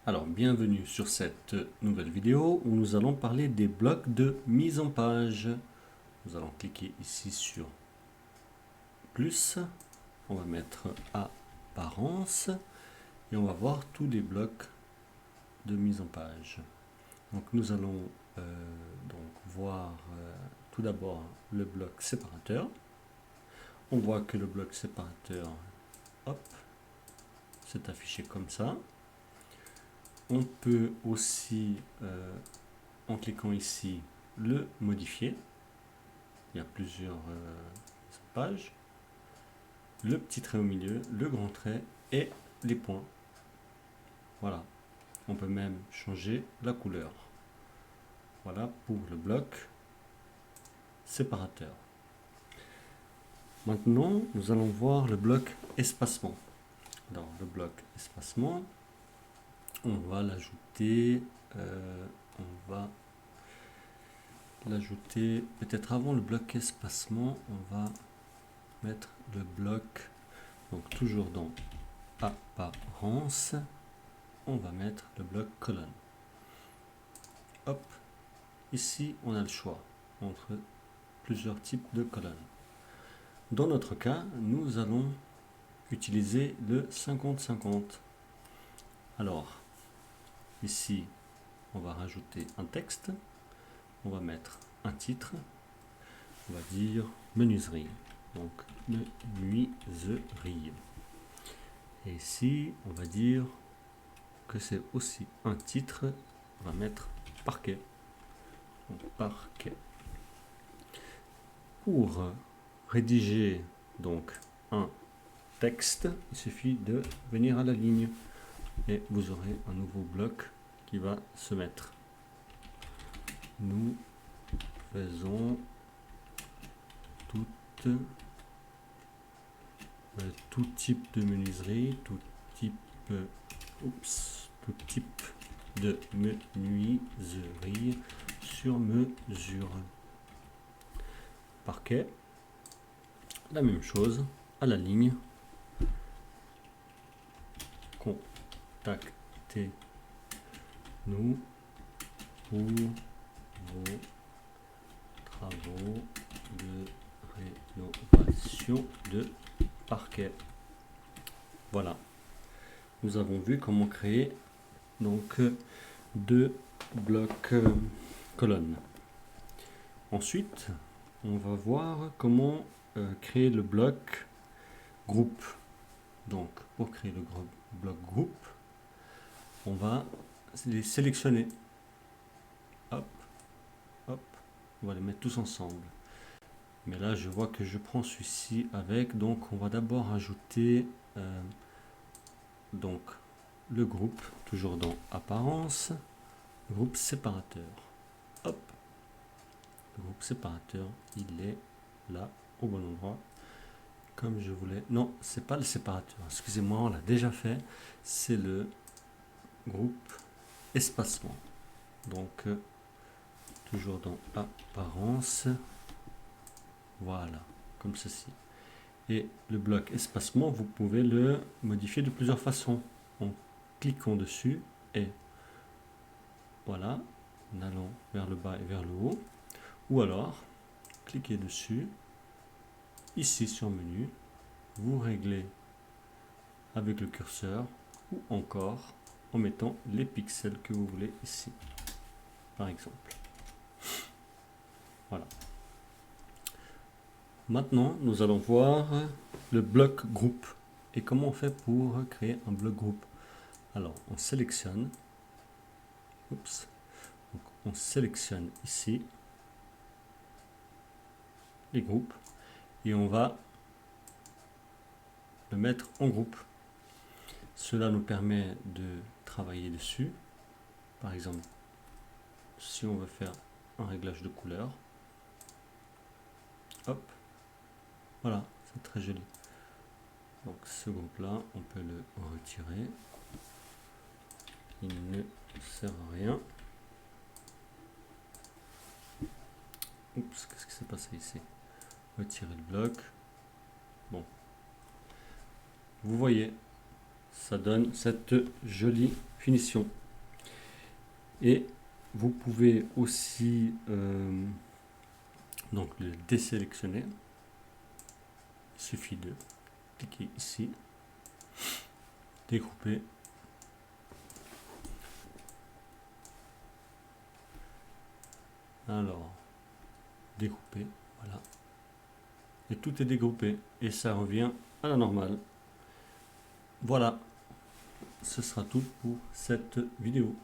Alors, bienvenue sur cette nouvelle vidéo où nous allons parler des blocs de mise en page. Nous allons cliquer ici sur plus, on va mettre apparence et on va voir tous les blocs de mise en page. Donc nous allons voir tout d'abord le bloc séparateur. On voit que le bloc séparateur, hop, c'est affiché comme ça. On peut aussi, en cliquant ici, le modifier. Il y a plusieurs pages. Le petit trait au milieu, le grand trait et les points. Voilà. On peut même changer la couleur. Voilà pour le bloc séparateur. Maintenant, nous allons voir le bloc espacement. Dans le bloc espacement, on va l'ajouter, peut-être avant le bloc espacement, on va mettre le bloc, donc toujours dans apparence, on va mettre le bloc colonne. Hop, ici on a le choix entre plusieurs types de colonnes. Dans notre cas, nous allons utiliser le 50-50. Alors, ici, on va rajouter un texte. On va mettre un titre. On va dire menuiserie. Donc, menuiserie. Et ici, on va dire que c'est aussi un titre. On va mettre parquet. Donc, parquet. Pour rédiger donc un texte, il suffit de venir à la ligne et vous aurez un nouveau bloc qui va se mettre. Nous faisons tout type de menuiserie, tout type de menuiserie sur mesure. Parquet, la même chose, à la ligne. Contactez-nous pour vos travaux de rénovation de parquet. Voilà, nous avons vu comment créer donc deux blocs colonnes. Ensuite, on va voir comment créer le bloc groupe. Donc, pour créer le bloc groupe, on va les sélectionner. Hop, hop, on va les mettre tous ensemble. Mais là, je vois que je prends celui-ci avec, donc on va d'abord ajouter donc le groupe, toujours dans apparence, groupe séparateur. Hop, le groupe séparateur, il est là, au bon endroit. Comme je voulais. Non, c'est pas le séparateur. Excusez-moi, on l'a déjà fait. C'est le groupe espacement. Donc, toujours dans apparence. Voilà, comme ceci. Et le bloc espacement, vous pouvez le modifier de plusieurs façons. En cliquant dessus et voilà, en allant vers le bas et vers le haut. Ou alors, cliquez dessus. Ici sur menu, vous réglez avec le curseur ou encore en mettant les pixels que vous voulez ici, par exemple. Voilà. Maintenant, nous allons voir le bloc groupe et comment on fait pour créer un bloc groupe. Alors, on sélectionne, donc, on sélectionne ici les groupes et on va le mettre en groupe. Cela nous permet de travailler dessus. Par exemple, si on veut faire un réglage de couleur, hop, voilà, c'est très joli. Donc ce groupe là, on peut le retirer. Il ne sert à rien. Oups, qu'est-ce qui s'est passé ici? Retirer le bloc. Bon, vous voyez, ça donne cette jolie finition. Et vous pouvez aussi donc le désélectionner. Il suffit de cliquer ici, dégrouper. Alors, dégrouper, voilà. Et tout est dégroupé et ça revient à la normale. Voilà, ce sera tout pour cette vidéo.